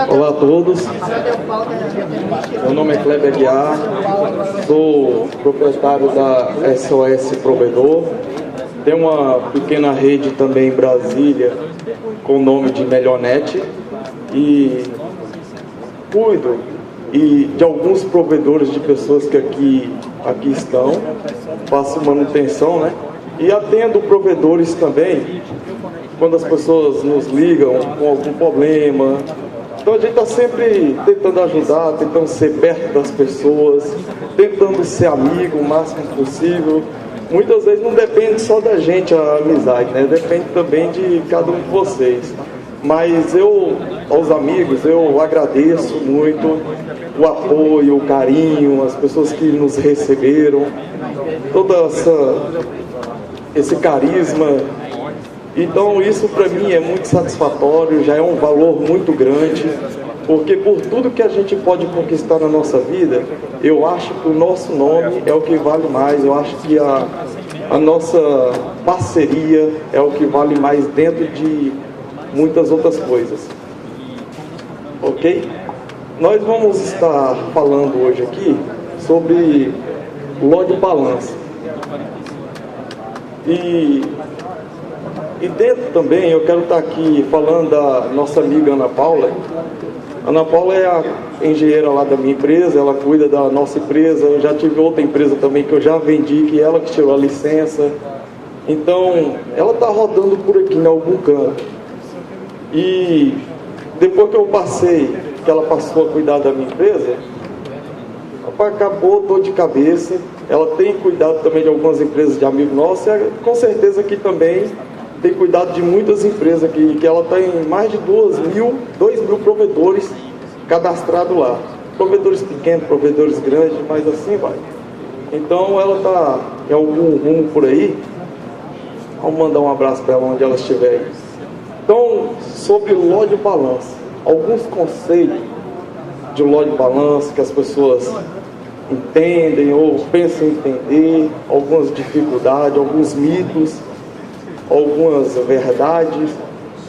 Olá a todos, meu nome é Kleber Guiar, sou proprietário da SOS Provedor, tenho uma pequena rede também em Brasília com o nome de Melhornet e cuido de alguns provedores de pessoas que aqui estão, faço manutenção, né? E atendo provedores também quando as pessoas nos ligam com algum problema. Então a gente está sempre tentando ajudar, tentando ser perto das pessoas, tentando ser amigo o máximo possível. Muitas vezes não depende só da gente a amizade, né? Depende também de cada um de vocês. Mas aos amigos, eu agradeço muito o apoio, o carinho, as pessoas que nos receberam, todo esse carisma. Então isso para mim é muito satisfatório, já é um valor muito grande, porque por tudo que a gente pode conquistar na nossa vida, eu acho que o nosso nome é o que vale mais, eu acho que a nossa parceria é o que vale mais dentro de muitas outras coisas. Ok? Nós vamos estar falando hoje aqui sobre load balance. E dentro também eu quero estar aqui falando da nossa amiga Ana Paula. Ana Paula é a engenheira lá da minha empresa, ela cuida da nossa empresa. Eu já tive outra empresa também que eu já vendi, que ela que tirou a licença. Então, ela está rodando por aqui em algum canto. E depois que eu passei, que ela passou a cuidar da minha empresa, acabou dor de cabeça. Ela tem cuidado também de algumas empresas de amigo nosso, e com certeza aqui também tem cuidado de muitas empresas que ela tem mais de 2 mil provedores cadastrados lá. Provedores pequenos, provedores grandes, mas assim vai. Então ela está em algum rumo por aí. Vamos mandar um abraço para ela onde ela estiver. Então, sobre o load balance, alguns conceitos de load balance que as pessoas entendem ou pensam em entender, algumas dificuldades, alguns mitos, algumas verdades.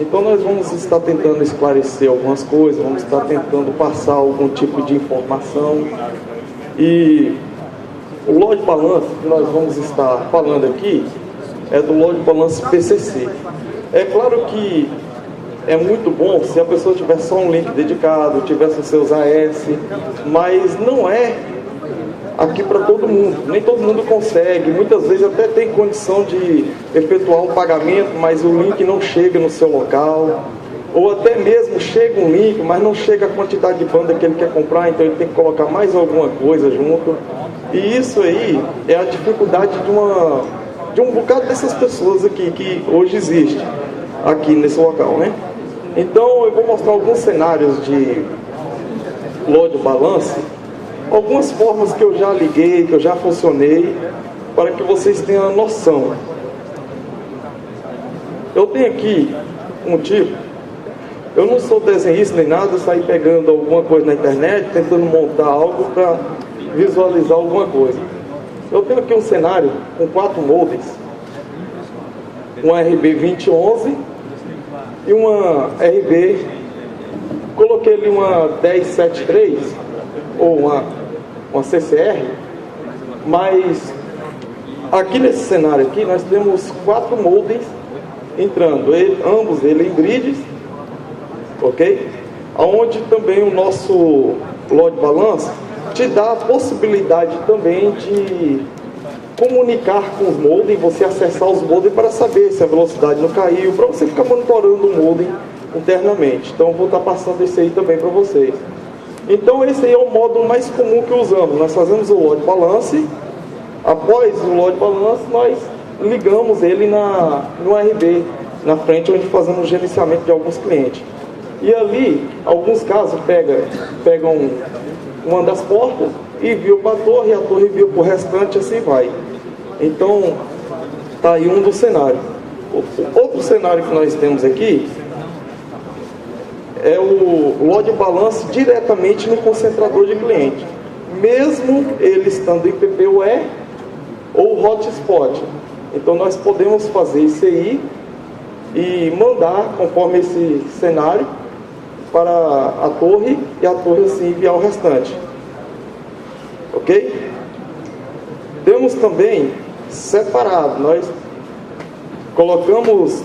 Então nós vamos estar tentando esclarecer algumas coisas, vamos estar tentando passar algum tipo de informação. E o load balance que nós vamos estar falando aqui é do load balance PCC. É claro que é muito bom se a pessoa tiver só um link dedicado, tivesse os seus AS, mas não é aqui para todo mundo, nem todo mundo consegue. Muitas vezes até tem condição de efetuar um pagamento, mas o link não chega no seu local, ou até mesmo chega um link, mas não chega a quantidade de banda que ele quer comprar, então ele tem que colocar mais alguma coisa junto. E isso aí é a dificuldade de um bocado dessas pessoas aqui, que hoje existe aqui nesse local, né? Então eu vou mostrar alguns cenários de load balance, algumas formas que eu já liguei, que eu já funcionei, para que vocês tenham a noção. Eu tenho aqui um tipo, eu não sou desenhista nem nada, eu saí pegando alguma coisa na internet, tentando montar algo para visualizar alguma coisa. Eu tenho aqui um cenário com 4 modems, uma RB2011 e uma RB, coloquei ali uma 1073 ou uma CCR, mas aqui nesse cenário aqui nós temos 4 modems entrando, ambos eles em grids, ok? Onde também o nosso load balance te dá a possibilidade também de comunicar com os modems, você acessar os modems para saber se a velocidade não caiu, para você ficar monitorando o modem internamente. Então vou estar passando esse aí também para vocês. Então esse aí é o modo mais comum que usamos. Nós fazemos o load balance. Após o load balance, nós ligamos ele no RB, na frente onde fazemos o gerenciamento de alguns clientes. E ali, alguns casos, pegam uma das portas e envia para a torre envia para o restante, assim vai. Então, está aí um dos cenários. Outro cenário que nós temos aqui é o load balance diretamente no concentrador de cliente, mesmo ele estando em PPUE ou hotspot. Então nós podemos fazer isso aí e mandar, conforme esse cenário, para a torre, e a torre assim enviar o restante. Ok? Temos também separado, nós colocamos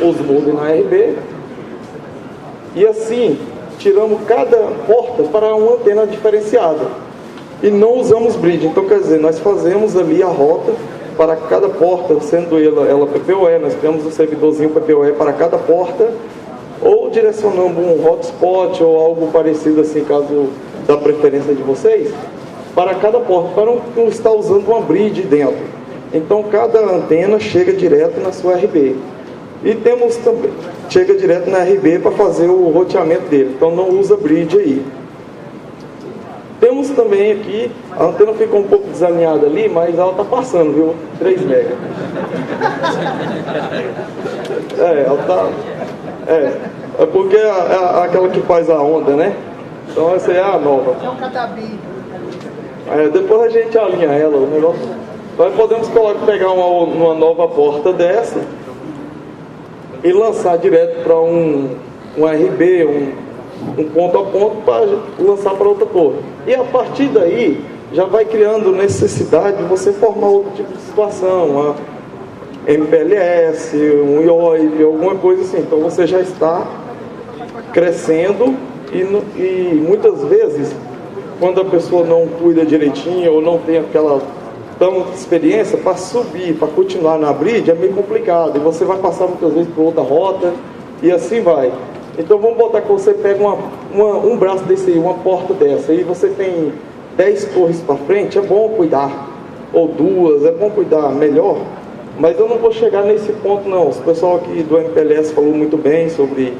os modems na RB e assim tiramos cada porta para uma antena diferenciada e não usamos bridge. Então quer dizer, nós fazemos ali a rota para cada porta, sendo ela PPoE, nós temos um servidorzinho PPoE para cada porta, ou direcionamos um hotspot ou algo parecido assim, caso da preferência de vocês, para cada porta, para não estar usando uma bridge dentro. Então cada antena chega direto na sua RB. E temos também, chega direto na RB para fazer o roteamento dele, então não usa bridge aí. Temos também aqui, a antena ficou um pouco desalinhada ali, mas ela está passando, viu? 3 MB. Ela está... É porque é aquela que faz a onda, né? Então essa é a nova. É um catabi. Depois a gente alinha ela, o negócio. Nós podemos pegar uma nova porta dessa e lançar direto para um RB, um ponto a ponto, para lançar para outra torre. E a partir daí já vai criando necessidade de você formar outro tipo de situação, uma MPLS, um IOIV, alguma coisa assim. Então você já está crescendo e muitas vezes, quando a pessoa não cuida direitinho ou não tem aquela tanta experiência, para subir, para continuar na bridge é meio complicado. E você vai passar muitas vezes por outra rota e assim vai. Então vamos botar que você pega um braço desse aí, uma porta dessa, e você tem 10 torres para frente, é bom cuidar. Ou 2, é bom cuidar melhor. Mas eu não vou chegar nesse ponto não. O pessoal aqui do MPLS falou muito bem sobre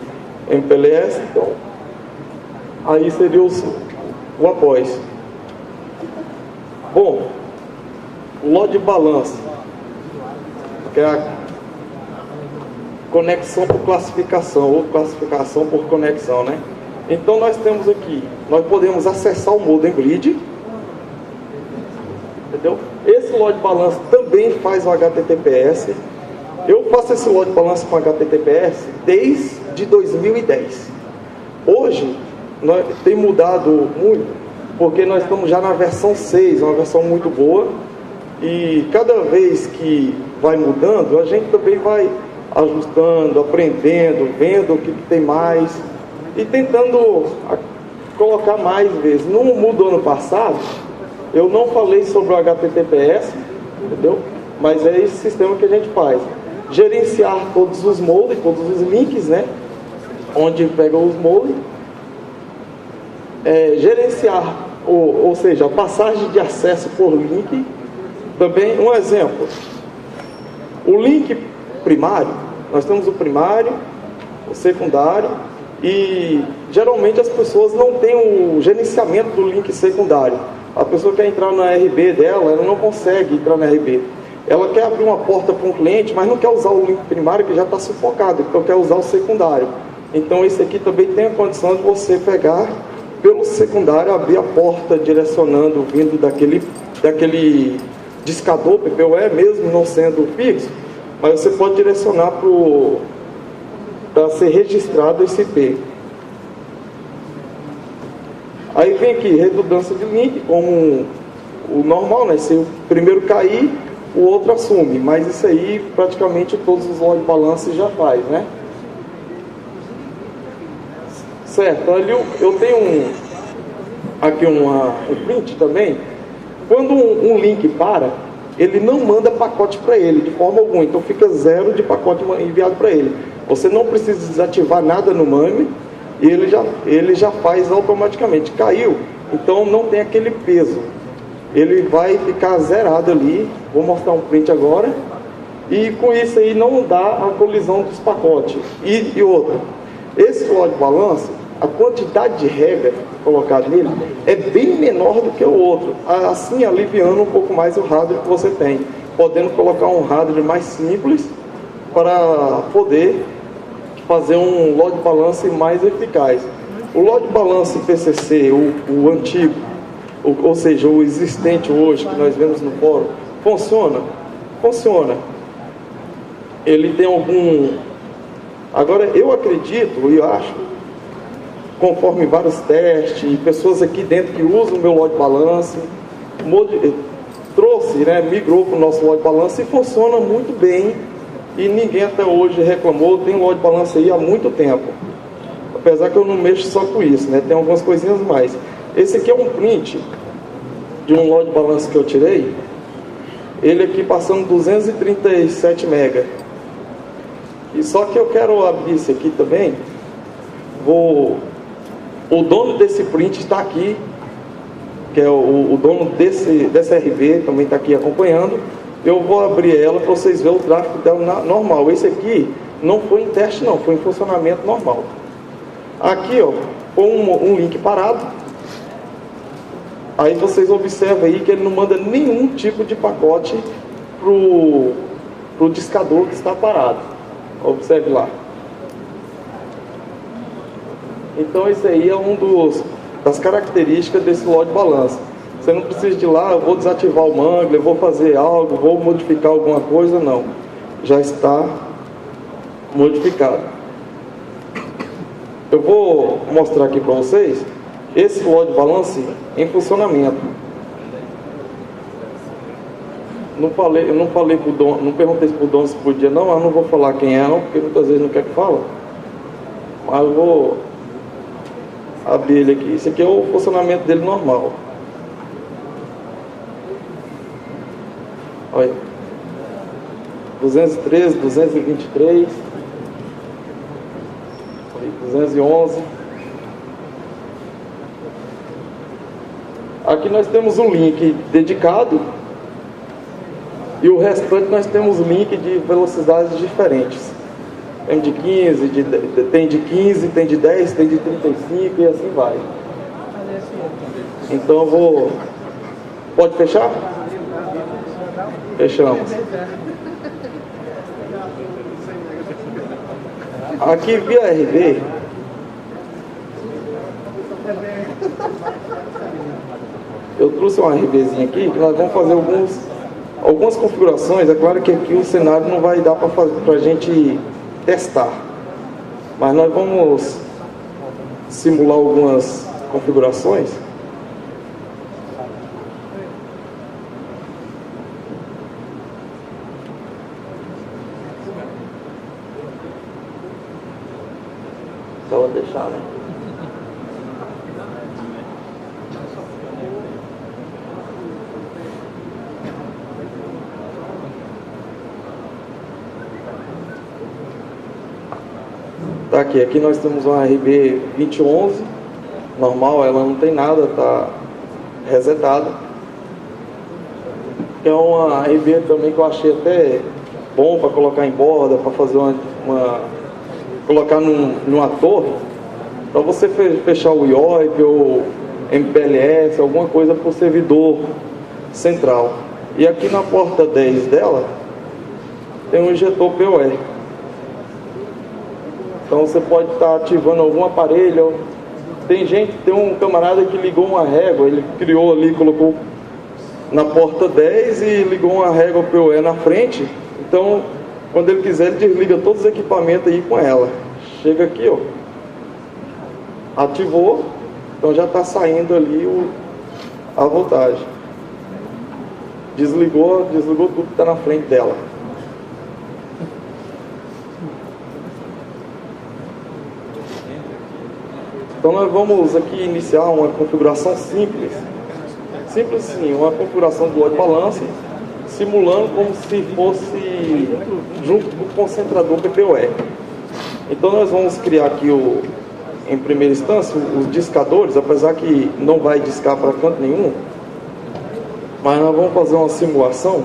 MPLS, então aí seria o após. Bom, o load balance, que é a conexão por classificação, ou classificação por conexão, né? Então nós temos aqui, nós podemos acessar o modem grid, entendeu? Esse load balance também faz o HTTPS. Eu faço esse load balance com HTTPS desde 2010. Hoje, tem mudado muito, porque nós estamos já na versão 6, uma versão muito boa, e cada vez que vai mudando, a gente também vai ajustando, aprendendo, vendo o que tem mais, e tentando colocar mais vezes. No mundo ano passado, eu não falei sobre o HTTPS, entendeu? Mas é esse sistema que a gente faz. Gerenciar todos os modems, todos os links, né? Onde pega os modems. Gerenciar, ou seja, a passagem de acesso por link. Também, um exemplo. O link primário, nós temos o primário, o secundário, e geralmente as pessoas não têm o gerenciamento do link secundário. A pessoa quer entrar na RB dela, ela não consegue entrar na RB. Ela quer abrir uma porta para um cliente, mas não quer usar o link primário que já está sufocado, então quer usar o secundário. Então esse aqui também tem a condição de você pegar pelo secundário, abrir a porta direcionando, vindo daquele discador PPoE, mesmo não sendo fixo, mas você pode direcionar para ser registrado esse IP. Aí vem aqui, redundância de link, como o normal, né? Se o primeiro cair, o outro assume, mas isso aí praticamente todos os load balances já faz, né? Certo, ali eu tenho aqui um print também. Quando um link para, ele não manda pacote para ele de forma alguma, então fica 0 de pacote enviado para ele. Você não precisa desativar nada no MAME e ele já faz automaticamente. Caiu, então não tem aquele peso. Ele vai ficar zerado ali. Vou mostrar um print agora. E com isso aí não dá a colisão dos pacotes. E outra, esse load balance, a quantidade de regra colocada nele é bem menor do que o outro, assim aliviando um pouco mais o hardware que você tem, podendo colocar um hardware mais simples para poder fazer um load balance mais eficaz. O load balance PCC, o antigo, ou seja, o existente hoje que nós vemos no fórum, funciona? Funciona. Ele tem Agora, eu acredito e eu acho, conforme vários testes, pessoas aqui dentro que usam o meu load balance, trouxe, né, migrou para o nosso load balance e funciona muito bem e ninguém até hoje reclamou. Tem load balance aí há muito tempo, apesar que eu não mexo só com isso, né, tem algumas coisinhas mais. Esse aqui é um print de um load balance que eu tirei, ele aqui passando 237 mega. E só que eu quero abrir esse aqui também. O dono desse print está aqui, que é o dono dessa RV, também está aqui acompanhando. Eu vou abrir ela para vocês verem o tráfego dela normal. Esse aqui não foi em teste não, foi em funcionamento normal. Aqui, ó, com um link parado. Aí vocês observam aí que ele não manda nenhum tipo de pacote pro discador que está parado. Observe lá. Então esse aí é das características desse load balance. Você não precisa de ir lá, eu vou desativar o Mangler, vou fazer algo, vou modificar alguma coisa, não. Já está modificado. Eu vou mostrar aqui para vocês esse load balance em funcionamento. Eu não falei pro dono, não perguntei pro dono se podia não, eu não vou falar quem é não, porque muitas vezes não quer que fala. Mas eu vou abrir ele aqui. Esse aqui é o funcionamento dele normal. Olha. 213, 223, 211. Aqui nós temos um link dedicado e o restante nós temos link de velocidades diferentes. Tem de 15, tem de 15, tem de 10, tem de 35 e assim vai. Então eu vou... Pode fechar? Fechamos. Aqui via RV, eu trouxe uma RVzinha aqui que nós vamos fazer algumas configurações. É claro que aqui o cenário não vai dar para a gente testar, mas nós vamos simular algumas configurações. Só vou deixar, né? Tá aqui nós temos uma RB 2011, normal, ela não tem nada, tá resetada. É uma RB também que eu achei até bom para colocar em borda, para fazer colocar numa torre, para você fechar o IOIP ou MPLS, alguma coisa para o servidor central. E aqui na porta 10 dela tem um injetor PoE. Então você pode estar ativando algum aparelho. Tem um camarada que ligou uma régua, ele criou ali, colocou na porta 10 e ligou uma régua PoE na frente. Então, quando ele quiser, ele desliga todos os equipamentos aí com ela. Chega aqui, ó. Ativou, então já está saindo ali a voltagem. Desligou tudo que está na frente dela. Então nós vamos aqui iniciar uma configuração simples. Simples sim, uma configuração do load balance, simulando como se fosse junto com o concentrador PPoE. Então nós vamos criar aqui, em primeira instância, os discadores, apesar que não vai discar para canto nenhum, mas nós vamos fazer uma simulação,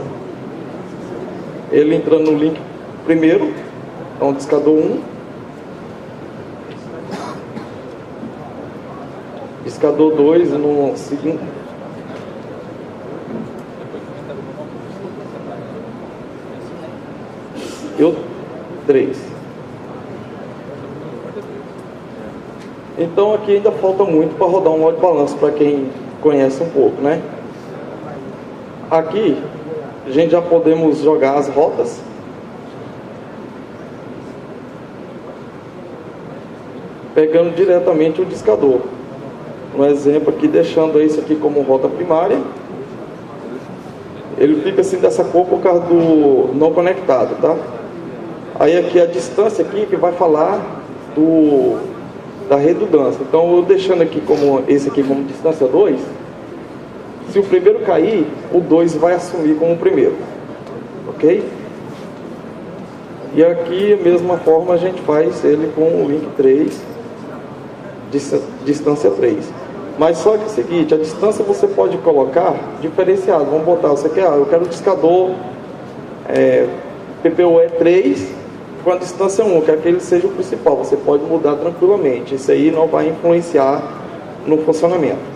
ele entrando no link primeiro, então discador 1, discador 2 no seguinte, e o 3. Então aqui ainda falta muito para rodar um load balance, para quem conhece um pouco, né? Aqui a gente já podemos jogar as rotas. pegando diretamente o discador. Um exemplo aqui, deixando isso aqui como rota primária, ele fica assim dessa cor por causa do não conectado, tá? Aí aqui a distância aqui que vai falar da redundância. Então eu deixando aqui como esse aqui como distância 2, se o primeiro cair, o 2 vai assumir como o primeiro, ok? E aqui, da mesma forma, a gente faz ele com o link 3, distância 3. Mas só que é o seguinte, a distância você pode colocar diferenciado. Vamos botar, você quer, eu quero o discador PPOE 3 com a distância 1, quer que ele seja o principal. Você pode mudar tranquilamente. Isso aí não vai influenciar no funcionamento.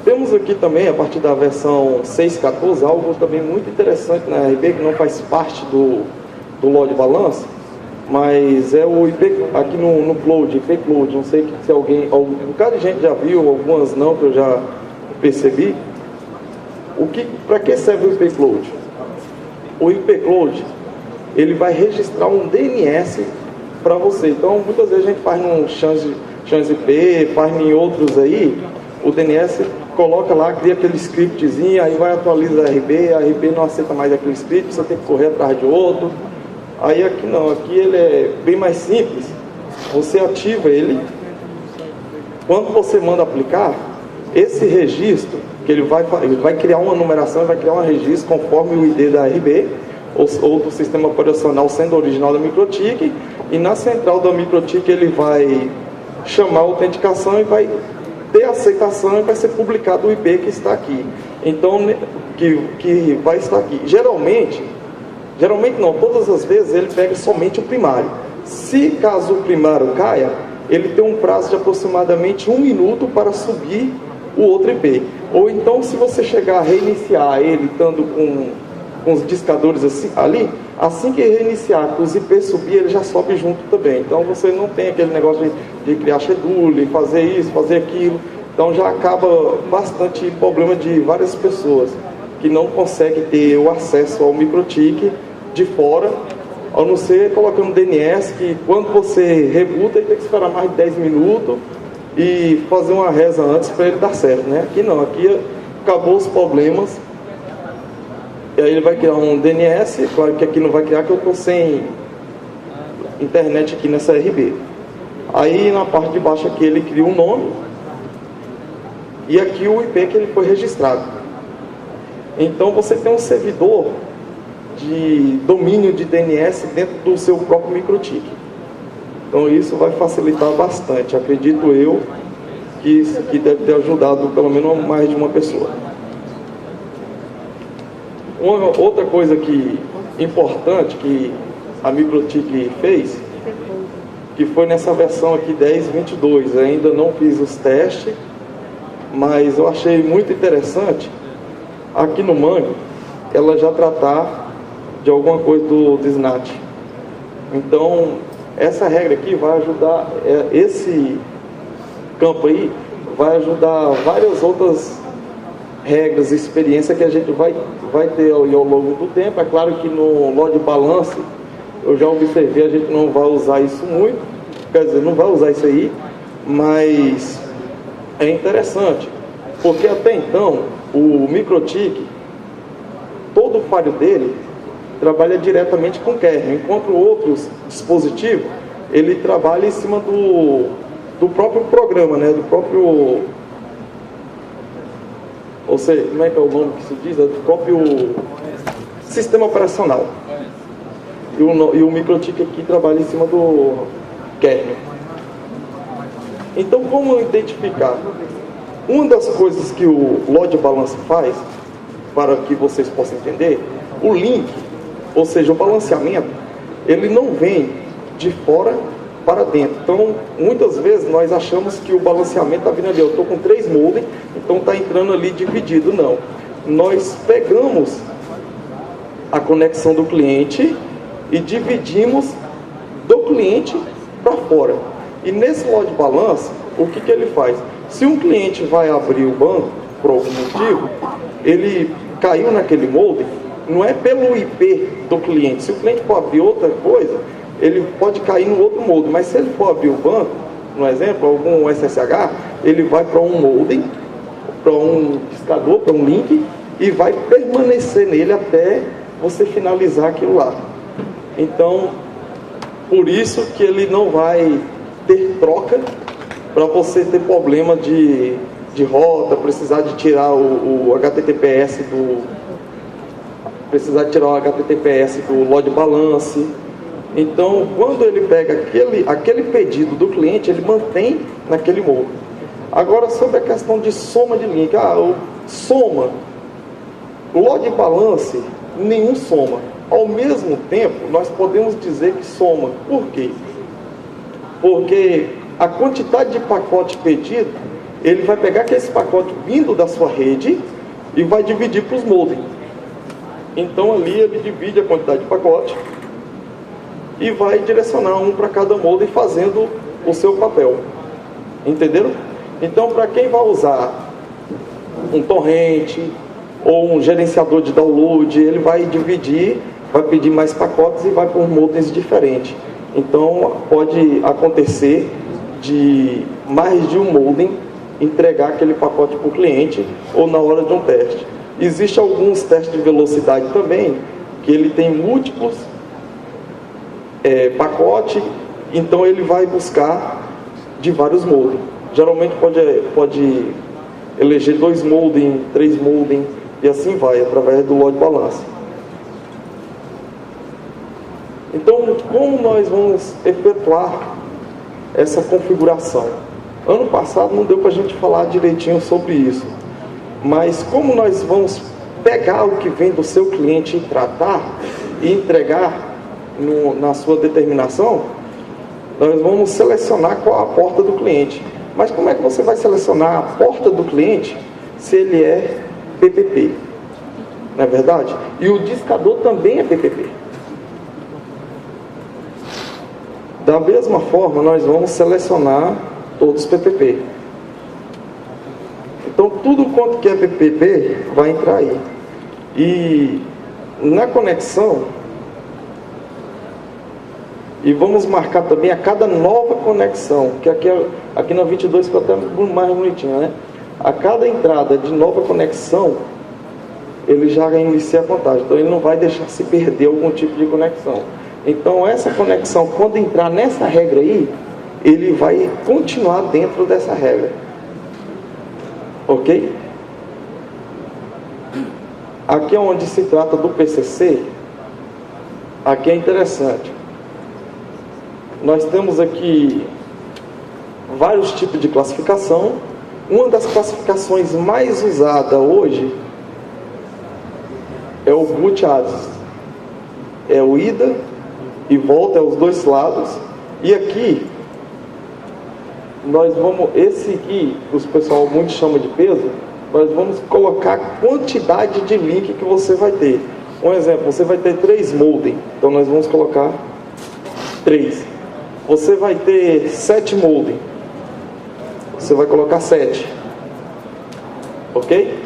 Temos aqui também, a partir da versão 6.14, algo também muito interessante na RB, que não faz parte do load balance, mas é o IP, aqui no Cloud, IP Cloud, não sei se alguém, um bocado de gente já viu, algumas não, que eu já percebi. Para que serve o IP Cloud? O IP Cloud, ele vai registrar um DNS para você. Então, muitas vezes a gente faz num Chance IP, faz em outros aí, o DNS coloca lá, cria aquele scriptzinho, aí vai atualizar a RB não aceita mais aquele script, você tem que correr atrás de outro. Aí aqui não, aqui ele é bem mais simples. Você ativa ele, quando você manda aplicar, esse registro, que ele vai criar uma numeração, vai criar um registro conforme o ID da RB, ou do sistema operacional sendo original da MikroTik, e na central da MikroTik ele vai chamar a autenticação e vai ter aceitação e vai ser publicado o IP que está aqui. Então, que vai estar aqui. Geralmente não, todas as vezes ele pega somente o primário. Se caso o primário caia, ele tem um prazo de aproximadamente 1 minuto para subir o outro IP. Ou então, se você chegar a reiniciar ele estando com os discadores assim que reiniciar, que os IP subir, ele já sobe junto também. Então você não tem aquele negócio de criar schedule, fazer isso, fazer aquilo. Então já acaba bastante problema de várias pessoas que não conseguem ter o acesso ao MikroTik de fora, a não ser colocando DNS, que quando você rebuta, ele tem que esperar mais de 10 minutos e fazer uma reza antes para ele dar certo, né? Aqui não, aqui acabou os problemas. E aí ele vai criar um DNS, claro que aqui não vai criar, que eu estou sem internet aqui nessa RB. Aí na parte de baixo aqui ele cria um nome, e aqui o IP que ele foi registrado. Então você tem um servidor de domínio de DNS dentro do seu próprio MikroTik. Então isso vai facilitar bastante, acredito eu, que isso aqui deve ter ajudado pelo menos mais de uma pessoa. Outra coisa importante que a MikroTik fez, que foi nessa versão aqui 10.22, ainda não fiz os testes, mas eu achei muito interessante, aqui no Mangue, ela já tratar de alguma coisa do SNAT. Então, essa regra aqui vai ajudar, esse campo aí, vai ajudar várias outras regras e experiência que a gente vai ter ao longo do tempo. É claro que no load balance, eu já observei, a gente não vai usar isso muito, quer dizer, não vai usar isso aí, mas é interessante, porque até então, o MikroTik, todo o falho dele trabalha diretamente com kernel, enquanto outros dispositivos, ele trabalha em cima do próprio programa, né, do próprio, ou seja, como é que é o nome que se diz? Do próprio sistema operacional. E o MikroTik aqui trabalha em cima do kernel. Então, como identificar? Uma das coisas que o load balance faz, para que vocês possam entender, o link, ou seja, o balanceamento, ele não vem de fora para dentro. Então, muitas vezes nós achamos que o balanceamento está vindo ali, eu estou com 3 modem, então está entrando ali dividido. Não. Nós pegamos a conexão do cliente e dividimos do cliente para fora. E nesse load balance, o que ele faz? Se um cliente vai abrir o banco, por algum motivo, ele caiu naquele modem, não é pelo IP do cliente. Se o cliente for abrir outra coisa, ele pode cair no outro molde, mas se ele for abrir o banco, no exemplo, algum SSH, ele vai para um modem, para um discador, para um link, e vai permanecer nele até você finalizar aquilo lá. Então, por isso que ele não vai ter troca, para você ter problema de rota, precisar de tirar o HTTPS do load balance. Então, quando ele pega aquele pedido do cliente, ele mantém naquele molde. Agora, sobre a questão de soma de link. Soma. O load balance, nenhum soma. Ao mesmo tempo, nós podemos dizer que soma. Por quê? Porque a quantidade de pacote pedido, ele vai pegar aquele pacote vindo da sua rede e vai dividir para os modems. Então, ali ele divide a quantidade de pacote e vai direcionar um para cada modem fazendo o seu papel. Entenderam? Então, para quem vai usar um torrent ou um gerenciador de download, ele vai dividir, vai pedir mais pacotes e vai por modems diferentes. Então, pode acontecer de mais de um modem entregar aquele pacote para o cliente ou na hora de um teste. Existem alguns testes de velocidade também, que ele tem múltiplos pacotes, então ele vai buscar de vários modems. Geralmente pode eleger 2 modems, 3 modems, e assim vai, através do load balance. Então, como nós vamos efetuar essa configuração? Ano passado não deu para a gente falar direitinho sobre isso, mas como nós vamos pegar o que vem do seu cliente e tratar e entregar na sua determinação, nós vamos selecionar qual a porta do cliente. Mas como é que você vai selecionar a porta do cliente se ele é PPP? Não é verdade? E o discador também é PPP. Da mesma forma, nós vamos selecionar todos os PPP. Então, tudo quanto que é PPP vai entrar aí. E na conexão, e vamos marcar também a cada nova conexão, que aqui na 22 ficou até mais bonitinho, né? A cada entrada de nova conexão, ele já inicia a contagem. Então, ele não vai deixar se perder algum tipo de conexão. Então, essa conexão, quando entrar nessa regra aí, ele vai continuar dentro dessa regra. Ok? Aqui é onde se trata do PCC. Aqui é interessante. Nós temos aqui vários tipos de classificação. Uma das classificações mais usadas hoje é o boot address. É o ida e volta, é os dois lados. E aqui nós vamos, esse aqui, os pessoal muito chama de peso, nós vamos colocar a quantidade de link que você vai ter. Um exemplo, você vai ter 3 modem, então nós vamos colocar 3. Você vai ter 7 modem, você vai colocar 7. Ok?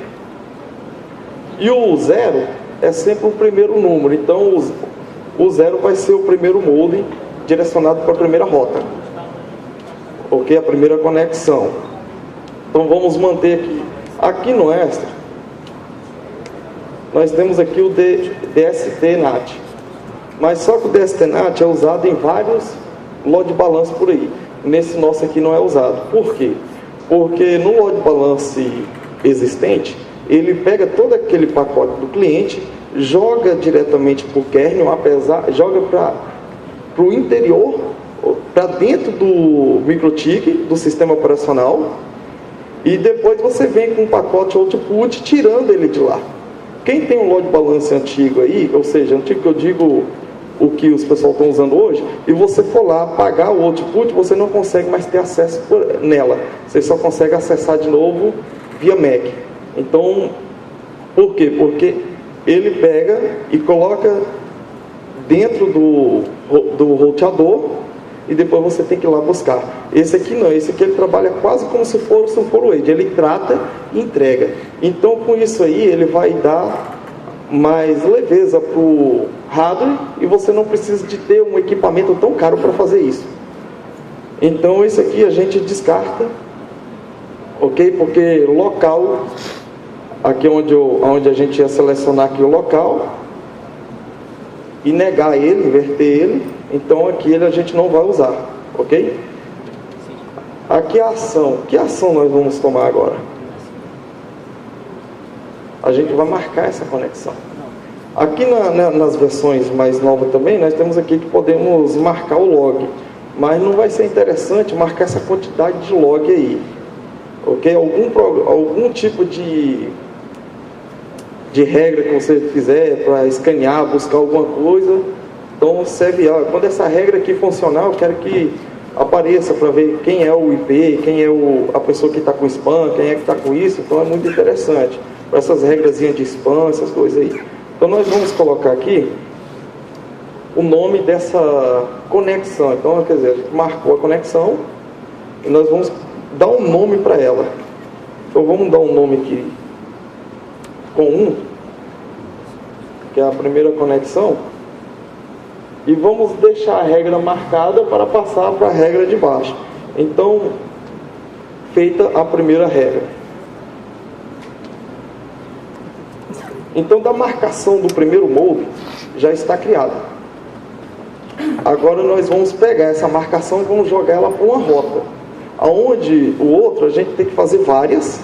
E o 0 é sempre o primeiro número, então o 0 vai ser o primeiro modem direcionado para a primeira rota. Ok? A primeira conexão. Então vamos manter aqui. Aqui no extra, nós temos aqui o DST-NAT. Mas só que o DST-NAT é usado em vários load balance por aí. Nesse nosso aqui não é usado. Por quê? Porque no load balance existente, ele pega todo aquele pacote do cliente, joga diretamente para o kernel, joga para o interior, para dentro do microtik, do sistema operacional, e depois você vem com um pacote output tirando ele de lá. Quem tem um load balance antigo aí, ou seja, antigo que eu digo o que os pessoal estão usando hoje, e você for lá apagar o output, você não consegue mais ter acesso nela. Você só consegue acessar de novo via Mac. Então, por quê? Porque ele pega e coloca dentro do roteador e depois você tem que ir lá buscar. Esse aqui não, esse aqui ele trabalha quase como se fosse um forward, ele trata e entrega. Então, com isso aí, ele vai dar mais leveza para o hardware e você não precisa de ter um equipamento tão caro para fazer isso. Então esse aqui a gente descarta, ok? Porque local, aqui onde a gente ia selecionar aqui o local e negar ele, inverter ele, então aqui a gente não vai usar, ok? Aqui a ação, que ação nós vamos tomar agora? A gente vai marcar essa conexão. Aqui nas versões mais novas também, nós temos aqui que podemos marcar o log, mas não vai ser interessante marcar essa quantidade de log aí, ok? Algum tipo de regra que você fizer para escanear, buscar alguma coisa, então serve. Quando essa regra aqui funcionar, eu quero que apareça para ver quem é o IP, quem é a pessoa que está com spam, quem é que está com isso, então é muito interessante. Para essas regrazinhas de spam, essas coisas aí. Então nós vamos colocar aqui o nome dessa conexão. Então, quer dizer, a gente marcou a conexão e nós vamos dar um nome para ela. Então vamos dar um nome aqui com 1, que é a primeira conexão, e vamos deixar a regra marcada para passar para a regra de baixo. Então, feita a primeira regra. Então, da marcação do primeiro molde já está criada. Agora nós vamos pegar essa marcação e vamos jogar ela para uma rota. Aonde o outro a gente tem que fazer várias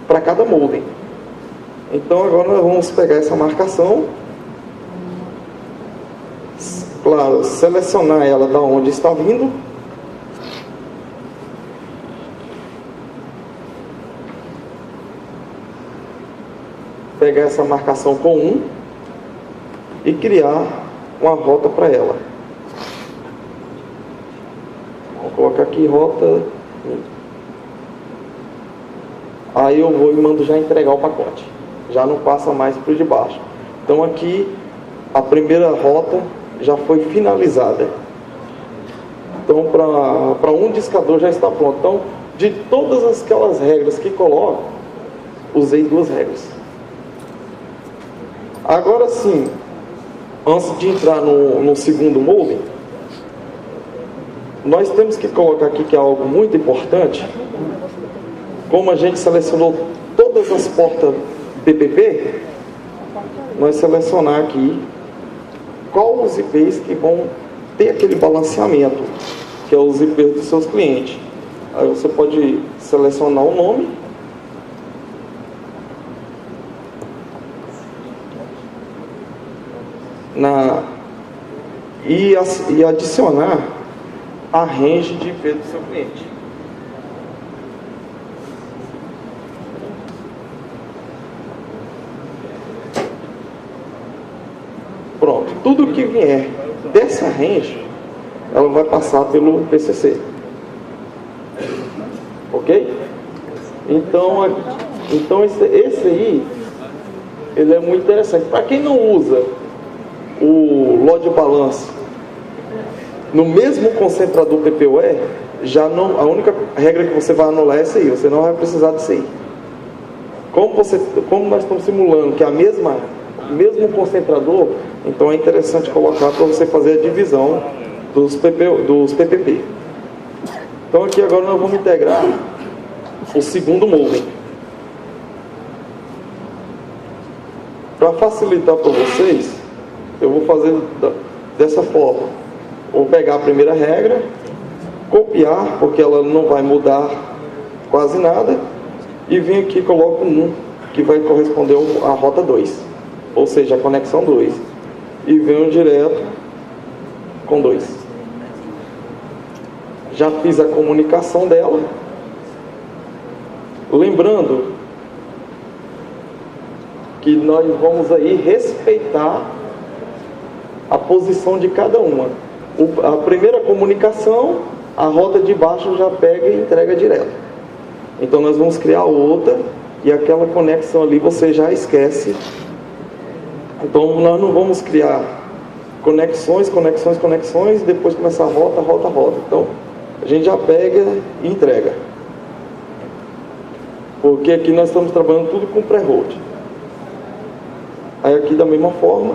para cada molde. Então agora nós vamos pegar essa marcação, claro, selecionar ela da onde está vindo. Pegar essa marcação com 1 e criar uma rota para ela. Vou colocar aqui rota. Aí eu vou e mando já entregar o pacote. Já não passa mais para o de baixo. Então aqui a primeira rota já foi finalizada. Então para um discador já está pronto. Então de todas aquelas regras que coloco, usei 2 regras. Agora sim, antes de entrar no segundo molde, nós temos que colocar aqui que é algo muito importante. Como a gente selecionou todas as portas PPP, nós selecionar aqui qual os IPs que vão ter aquele balanceamento, que é os IPs dos seus clientes. Aí você pode selecionar o nome e adicionar a range de IP do seu cliente. Pronto, tudo que vier dessa range, ela vai passar pelo PCC. Ok? Então esse aí, ele é muito interessante. Para quem não usa o load balance no mesmo concentrador PPoE, a única regra que você vai anular é essa aí, você não vai precisar disso aí. Como nós estamos simulando que é mesmo concentrador, então é interessante colocar para você fazer a divisão dos PPP. Então aqui agora nós vamos integrar o segundo molde. Para facilitar para vocês, eu vou fazer dessa forma. Vou pegar a primeira regra, copiar, porque ela não vai mudar quase nada, e vim aqui e coloco 1, que vai corresponder à rota 2, ou seja, a conexão 2, e venho direto com 2. Já fiz a comunicação dela, lembrando que nós vamos aí respeitar a posição de cada uma. A primeira comunicação, a rota de baixo já pega e entrega direto. Então nós vamos criar outra, e aquela conexão ali você já esquece. Então nós não vamos criar conexões, depois começar a rota. Então a gente já pega e entrega. Porque aqui nós estamos trabalhando tudo com pré-hold. Aí aqui da mesma forma,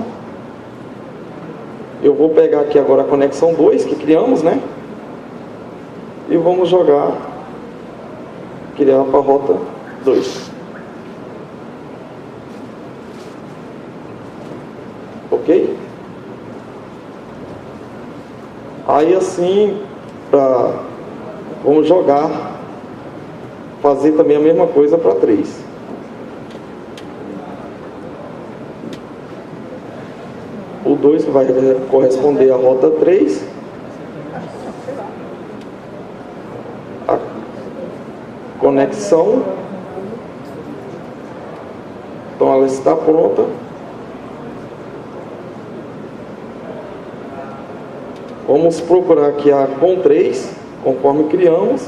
eu vou pegar aqui agora a conexão 2 que criamos, né? E vamos criar para a rota 2. Ok? Aí assim, vamos fazer também a mesma coisa para 3. O 2 vai corresponder à rota 3. A conexão. Então ela está pronta. Vamos procurar aqui a com 3, conforme criamos,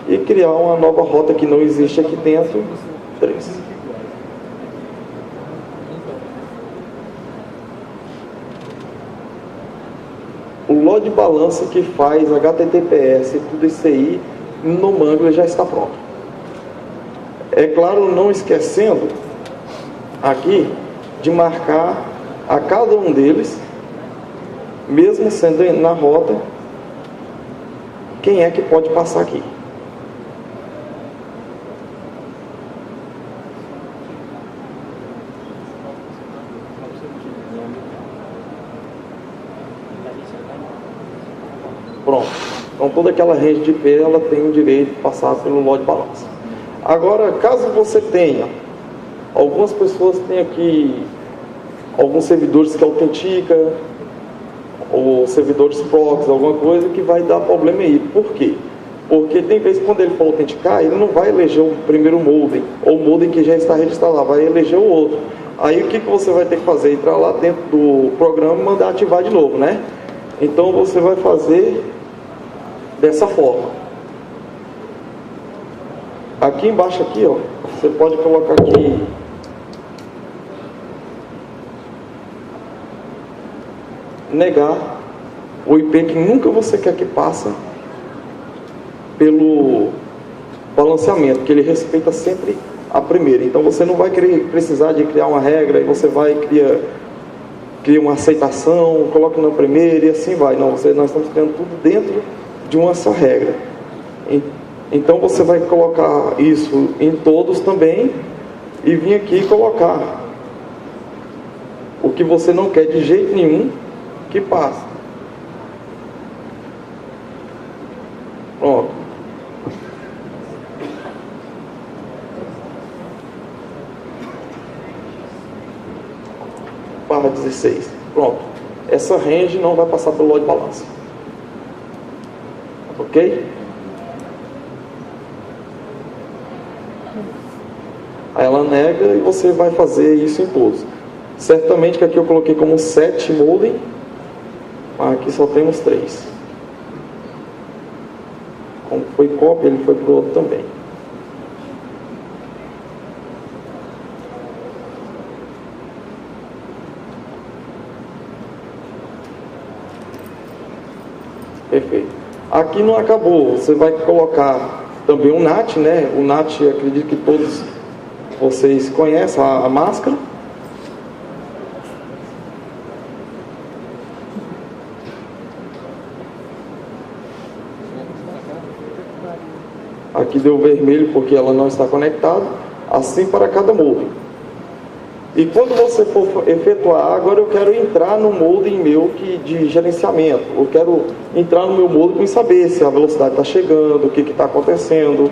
e criar uma nova rota que não existe aqui dentro, 3. O load balance que faz HTTPS e tudo isso aí no Mangle já está pronto. É claro, não esquecendo aqui de marcar a cada um deles, mesmo sendo na rota, quem é que pode passar aqui. Pronto. Então toda aquela rede de IP ela tem o direito de passar pelo load balance. Agora, caso você tenha, algumas pessoas têm aqui alguns servidores que autenticam, ou servidores proxies, alguma coisa que vai dar problema aí. Por quê? Porque tem vezes que quando ele for autenticar, ele não vai eleger o primeiro modem, ou o modem que já está registrado lá, vai eleger o outro. Aí o que você vai ter que fazer? Entrar lá dentro do programa e mandar ativar de novo, né? Então você vai fazer dessa forma. Aqui embaixo aqui, ó, você pode colocar aqui negar o IP que nunca você quer que passe pelo balanceamento, que ele respeita sempre a primeira. Então você não vai precisar de criar uma regra e você vai criar uma aceitação, coloca na primeira e assim vai. Não, nós estamos criando tudo dentro de uma só regra. Então você vai colocar isso em todos também e vir aqui e colocar o que você não quer de jeito nenhum que passe. Pronto. /16. Pronto. Essa range não vai passar pelo load balance. Ok? Aí ela nega e você vai fazer isso em todos. Certamente que aqui eu coloquei como 7 modem, mas aqui só temos 3. Como foi cópia, ele foi para o outro também. Perfeito. Aqui não acabou, você vai colocar também um NAT, né? O NAT, acredito que todos vocês conhecem, a máscara. Aqui deu vermelho porque ela não está conectada, assim para cada modem. E quando você for efetuar, agora eu quero entrar no modem meu de gerenciamento. Eu quero entrar no meu modem e saber se a velocidade está chegando, o que está acontecendo.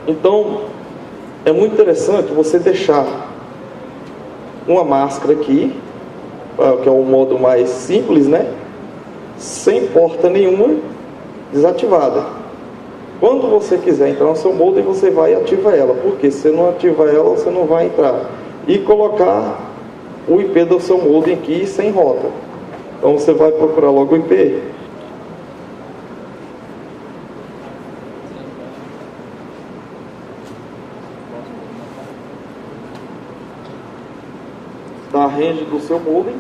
Então, é muito interessante você deixar uma máscara aqui, que é o modo mais simples, né? Sem porta nenhuma, desativada. Quando você quiser entrar no seu modem, você vai e ativa ela. Porque se você não ativar ela, você não vai entrar. E colocar o IP do seu modem aqui sem rota. Então você vai procurar logo o IP. Da range do seu modem.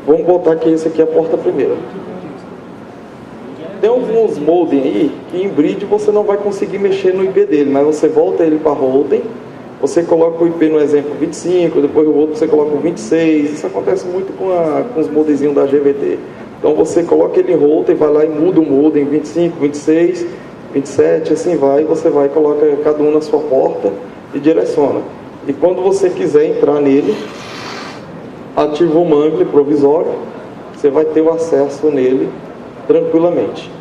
Vamos botar que esse aqui é a porta primeira. Tem um uns molden aí, que em bridge você não vai conseguir mexer no IP dele, mas você volta ele para Holden, você coloca o IP no exemplo 25, depois o outro você coloca o 26, isso acontece muito com os moldezinhos da GVT. Então você coloca ele em Holden, vai lá e muda o molden 25, 26, 27, assim vai, você vai e coloca cada um na sua porta e direciona. E quando você quiser entrar nele, ativa o mangle provisório, você vai ter o acesso nele tranquilamente.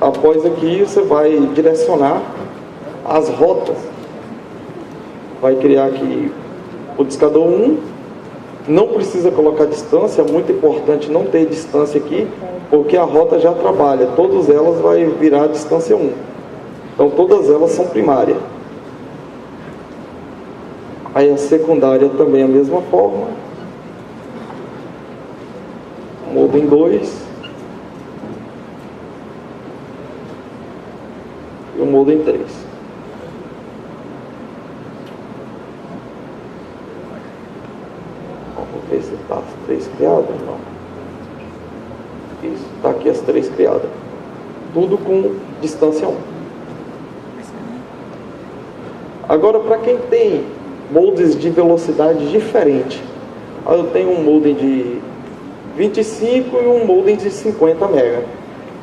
Após aqui, você vai direcionar as rotas. Vai criar aqui o discador 1. Não precisa colocar distância, é muito importante não ter distância aqui, porque a rota já trabalha. Todas elas vai virar distância 1. Então, todas elas são primárias. Aí a secundária também é a mesma forma. Modem 2. E o modem 3. Vamos ver se está as 3 criadas. Não. Isso, está aqui as 3 criadas. Tudo com distância 1. Agora, para quem tem moldes de velocidade diferente, eu tenho um modem de 25 e um modem de 50 MB.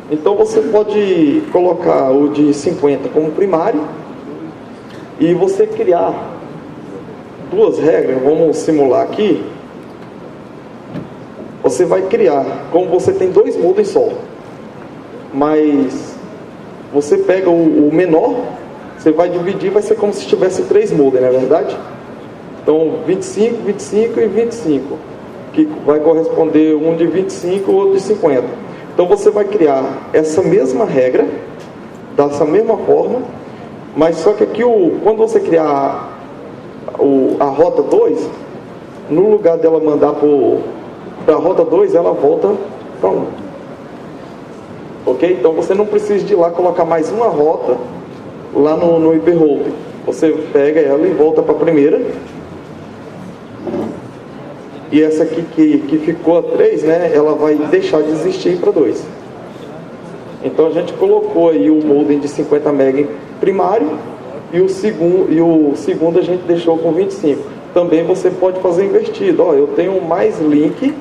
Então você pode colocar o de 50 como primário e você criar 2 regras. Vamos simular aqui. Você vai criar, como você tem 2 modems só, mas você pega o menor, você vai dividir, vai ser como se tivesse 3 modems, não é verdade? Então 25, 25 e 25, que vai corresponder um de 25 e o outro de 50. Então você vai criar essa mesma regra, dessa mesma forma, mas só que aqui, quando você criar a rota 2, no lugar dela mandar para a rota 2, ela volta para 1. Ok? Então você não precisa de ir lá colocar mais uma rota lá no IP Holder. Você pega ela e volta para a primeira. E essa aqui que ficou a 3, né, ela vai deixar de existir para 2. Então a gente colocou aí o modem de 50 MB primário e o segundo a gente deixou com 25. Também você pode fazer invertido. Ó, eu tenho mais link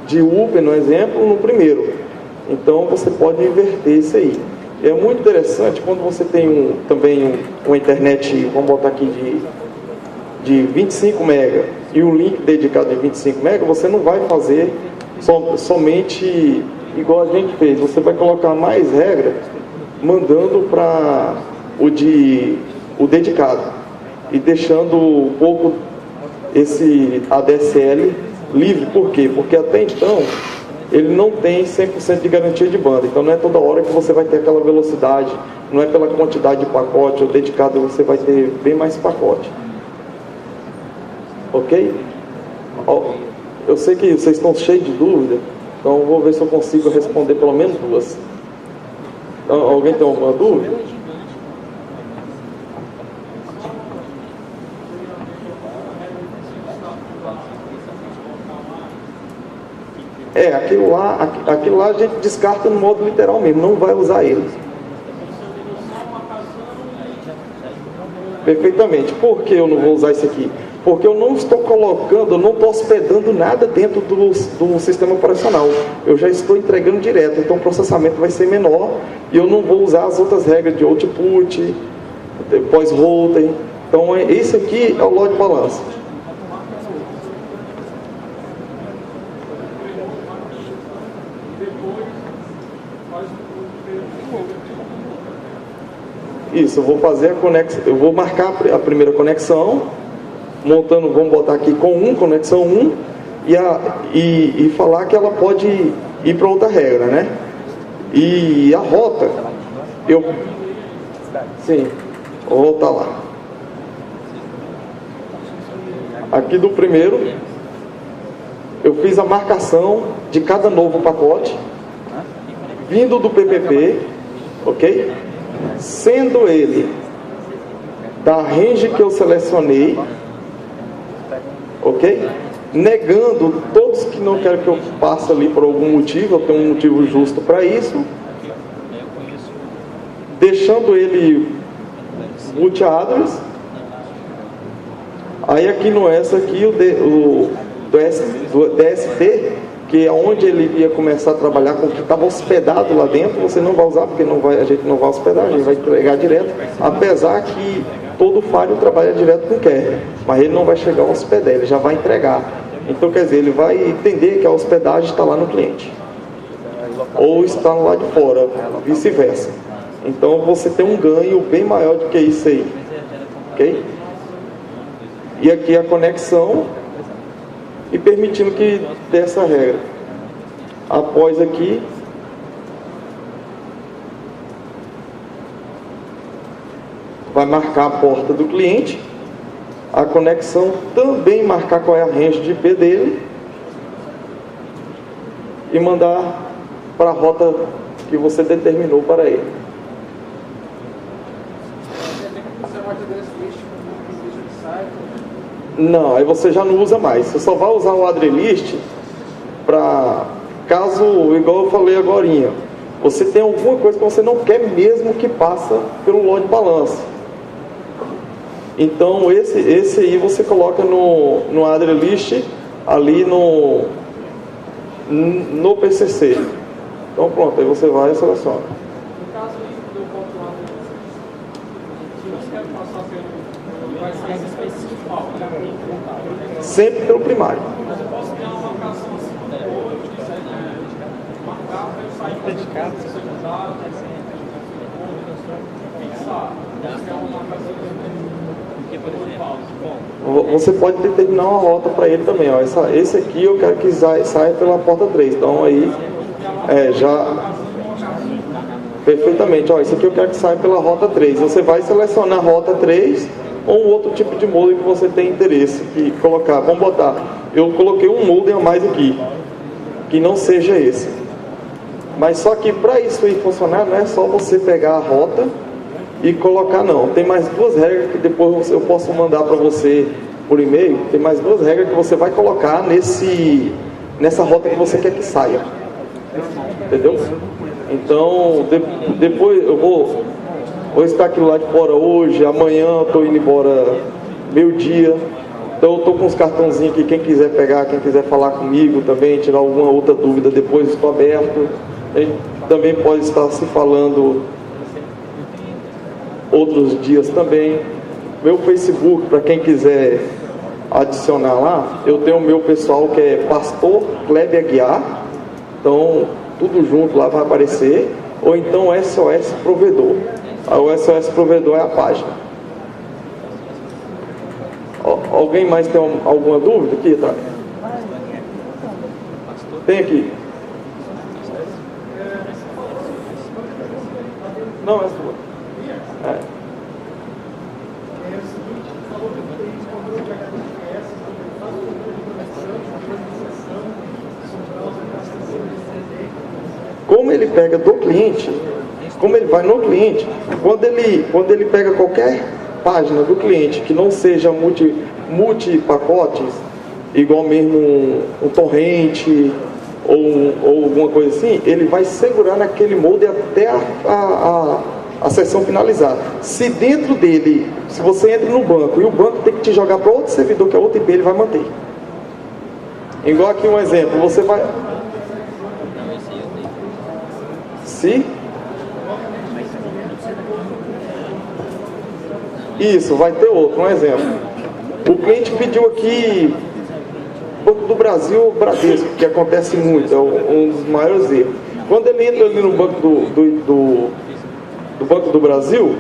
de Uber, no exemplo, no primeiro. Então você pode inverter isso aí. É muito interessante quando você tem também uma internet, vamos botar aqui de 25 MB e um link dedicado de 25 MB, você não vai fazer somente igual a gente fez. Você vai colocar mais regra mandando para o dedicado e deixando um pouco esse ADSL livre. Por quê? Porque até então ele não tem 100% de garantia de banda. Então não é toda hora que você vai ter aquela velocidade, não é pela quantidade de pacote. O dedicado você vai ter bem mais pacote. Ok? Eu sei que vocês estão cheios de dúvida, então eu vou ver se eu consigo responder pelo menos 2. Então, alguém tem alguma dúvida? Aquilo lá a gente descarta no modo literal mesmo, não vai usar ele. Perfeitamente. Por que eu não vou usar isso aqui? Porque eu não estou colocando, eu não estou hospedando nada dentro do sistema operacional. Eu já estou entregando direto, então o processamento vai ser menor e eu não vou usar as outras regras de output, pós-routing. Então esse aqui é o load balance. Isso, eu vou fazer a conexão, eu vou marcar a primeira conexão, montando, vamos botar aqui com conexão 1, e falar que ela pode ir para outra regra, né? E a rota, sim, vou voltar lá. Aqui do primeiro, eu fiz a marcação de cada novo pacote, vindo do PPP, ok? Sendo ele da range que eu selecionei, ok? negando todos que não querem que eu passe ali por algum motivo, eu tenho um motivo justo para isso, deixando ele multi-address. Aí aqui no S aqui do DST, que é onde ele ia começar a trabalhar com o que estava hospedado lá dentro, você não vai usar, porque a gente não vai hospedar, a gente vai entregar direto, apesar que todo falho trabalha direto com o kernel, mas ele não vai chegar a hospedar, ele já vai entregar. Então, quer dizer, ele vai entender que a hospedagem está lá no cliente, ou está lá de fora, vice-versa. Então, você tem um ganho bem maior do que isso aí, ok? E aqui a conexão, e permitindo que dê essa regra. Após aqui, vai marcar a porta do cliente, a conexão também marcar qual é a range de IP dele e mandar para a rota que você determinou para ele. Não, aí você já não usa mais. Você só vai usar o address list para caso, igual eu falei agorinha, você tem alguma coisa que você não quer mesmo que passa pelo load balance. Então esse aí você coloca no address list ali no PCC. Então pronto, aí você vai e seleciona. No caso do ponto lá, se você quer passar pelo vai ser específico, sempre pelo primário. mas eu posso criar uma marcação assim, hoje, marcar para eu sair dedicado, se você usar, fixar, criar uma marcação você pode determinar uma rota para ele também. Ó. Esse aqui eu quero que saia pela porta 3. Então aí já perfeitamente. Ó, esse aqui eu quero que saia pela rota 3. Você vai selecionar a rota 3 ou um outro tipo de modem que você tem interesse que colocar. Vamos botar. Eu coloquei um modem a mais aqui, que não seja esse. Mas só que para isso aí funcionar, não é só você pegar a rota e colocar, não. Tem mais duas regras que depois eu posso mandar para você por e-mail. Tem mais duas regras que você vai colocar nessa rota que você quer que saia. Entendeu? Então, depois eu vou estar aqui lá de fora hoje, amanhã eu estou indo embora meio-dia. Então eu estou com os cartãozinhos aqui, quem quiser pegar, quem quiser falar comigo também, tirar alguma outra dúvida, depois estou aberto. A gente também pode estar se falando outros dias também. Meu Facebook, para quem quiser adicionar lá, eu tenho o meu pessoal que é Pastor Kleber Aguiar. Então, tudo junto lá vai aparecer. Ou então SOS Provedor. O SOS Provedor é a página. Alguém mais tem alguma dúvida aqui, tá? Tem aqui. Não, é sua. É. Como ele pega do cliente, como ele vai no cliente, quando ele pega qualquer página do cliente que não seja multi-pacotes, igual mesmo um torrente ou alguma coisa assim, ele vai segurar naquele molde até a sessão finalizar. Se dentro dele, se você entra no banco e o banco tem que te jogar para outro servidor que é outro IP, ele vai manter. Igual aqui um exemplo, você vai... Se? Isso, vai ter outro, um exemplo. O cliente pediu aqui Banco do Brasil, Bradesco, que acontece muito, é um dos maiores erros. Quando ele entra ali no banco do Banco do Brasil,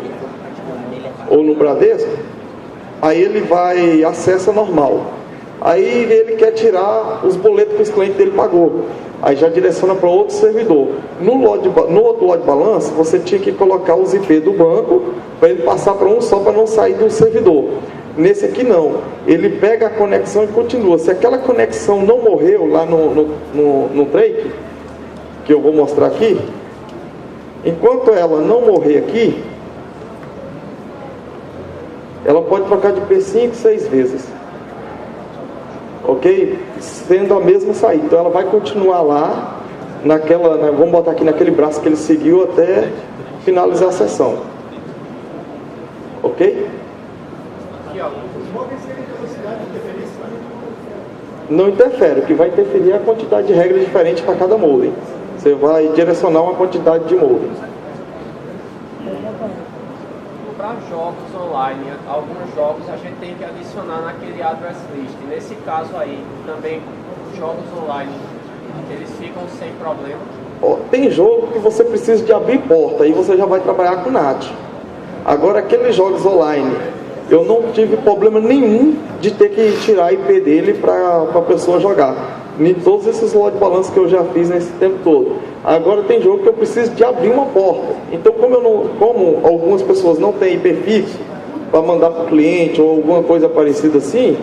ou no Bradesco, aí ele vai, acessa normal. Aí ele quer tirar os boletos que os clientes dele pagou. Aí já direciona para outro servidor. No outro load balance, você tinha que colocar os IP do banco para ele passar para um só, para não sair do servidor. Nesse aqui não. Ele pega a conexão e continua. Se aquela conexão não morreu lá no Drake, que eu vou mostrar aqui, enquanto ela não morrer aqui, ela pode trocar de IP 5, 6 vezes. ok? Sendo a mesma saída. Então ela vai continuar lá, naquela, né, vamos botar aqui naquele braço que ele seguiu até finalizar a sessão. Ok? Não interfere, o que vai interferir é a quantidade de regras diferentes para cada molde. Você vai direcionar uma quantidade de molde. Para jogos online, alguns jogos a gente tem que adicionar naquele address list. Nesse caso aí, também jogos online, eles ficam sem problema? Tem jogo que você precisa de abrir porta, aí você já vai trabalhar com NAT. Agora, aqueles jogos online, eu não tive problema nenhum de ter que tirar a IP dele para a pessoa jogar. Em todos esses load balance que eu já fiz nesse tempo todo. Agora tem jogo que eu preciso de abrir uma porta. Então, como algumas pessoas não têm IP fixo para mandar para o cliente ou alguma coisa parecida assim,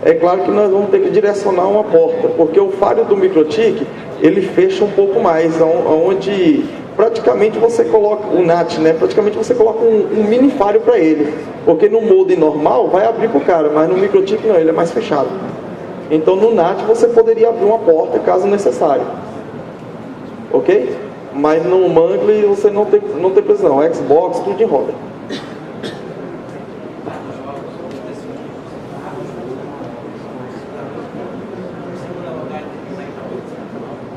é claro que nós vamos ter que direcionar uma porta, porque o Firewall do MikroTik, ele fecha um pouco mais, onde praticamente você coloca o NAT, né? Praticamente você coloca um mini Firewall para ele, porque no modem normal vai abrir para o cara, mas no MikroTik não, ele é mais fechado. Então no NAT você poderia abrir uma porta caso necessário, ok? Mas no Mangle você não tem precisão, Xbox, tudo em roda.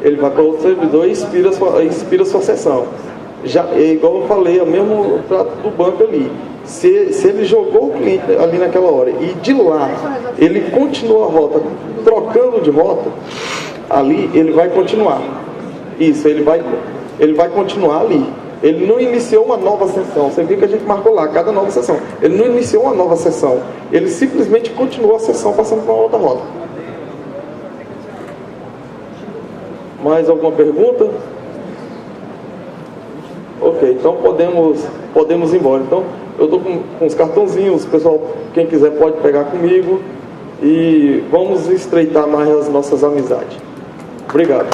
Ele vai para outro servidor e expira sua sessão. Já, igual eu falei, é o mesmo trato do banco ali. Se ele jogou o cliente ali naquela hora e de lá ele continua a rota, trocando de rota, ali ele vai continuar. Isso, ele vai continuar ali. Ele não iniciou uma nova sessão. Você viu que a gente marcou lá, cada nova sessão. Ele não iniciou uma nova sessão. Ele simplesmente continuou a sessão passando para uma outra rota. Mais alguma pergunta? Ok, então podemos ir embora. Então, eu estou com os cartãozinhos, pessoal, quem quiser pode pegar comigo e vamos estreitar mais as nossas amizades. Obrigado.